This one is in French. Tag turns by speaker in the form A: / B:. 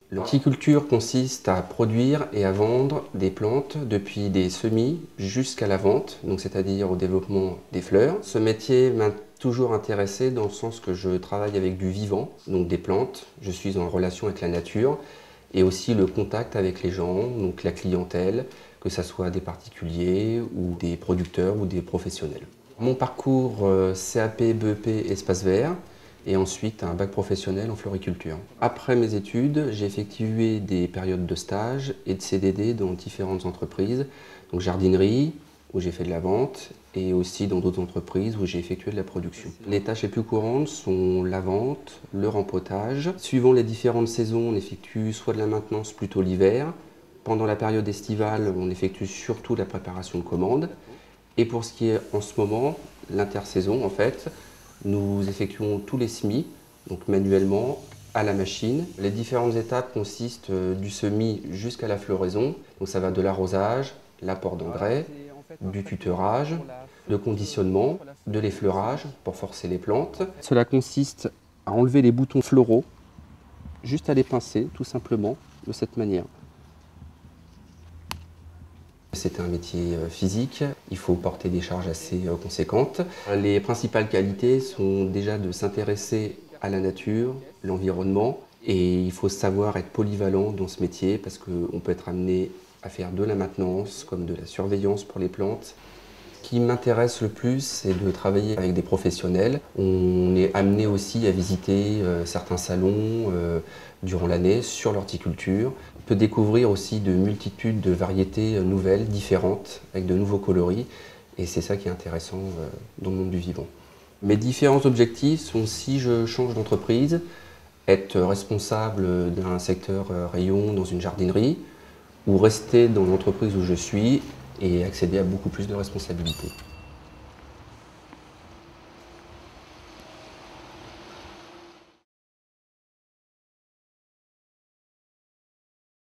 A: L'horticulture consiste à produire et à vendre des plantes depuis des semis jusqu'à la vente, donc c'est-à-dire au développement des fleurs. Ce métier m'a toujours intéressé dans le sens que je travaille avec du vivant, donc des plantes. Je suis en relation avec la nature et aussi le contact avec les gens, donc la clientèle, que ce soit des particuliers ou des producteurs ou des professionnels. Mon parcours CAP, BEP, espace vert, et ensuite un bac professionnel en floriculture. Après mes études, j'ai effectué des périodes de stage et de CDD dans différentes entreprises, donc jardinerie, où j'ai fait de la vente, et aussi dans d'autres entreprises où j'ai effectué de la production. Les tâches les plus courantes sont la vente, le rempotage. Suivant les différentes saisons, on effectue soit de la maintenance plutôt l'hiver. Pendant la période estivale, on effectue surtout la préparation de commandes. Et pour ce qui est en ce moment, l'intersaison en fait, nous effectuons tous les semis, donc manuellement, à la machine. Les différentes étapes consistent du semis jusqu'à la floraison. Donc ça va de l'arrosage, l'apport d'engrais, du tutorage, de conditionnement, de l'effleurage pour forcer les plantes. Cela consiste à enlever les boutons floraux, juste à les pincer tout simplement de cette manière. C'est un métier physique, il faut porter des charges assez conséquentes. Les principales qualités sont déjà de s'intéresser à la nature, l'environnement, et il faut savoir être polyvalent dans ce métier parce qu'on peut être amené à faire de la maintenance comme de la surveillance pour les plantes. Ce qui m'intéresse le plus, c'est de travailler avec des professionnels. On est amené aussi à visiter certains salons durant l'année sur l'horticulture. On peut découvrir aussi de multitudes de variétés nouvelles, différentes, avec de nouveaux coloris. Et c'est ça qui est intéressant dans le monde du vivant. Mes différents objectifs sont, si je change d'entreprise, être responsable d'un secteur rayon dans une jardinerie, ou rester dans l'entreprise où je suis et accéder à beaucoup plus de responsabilités.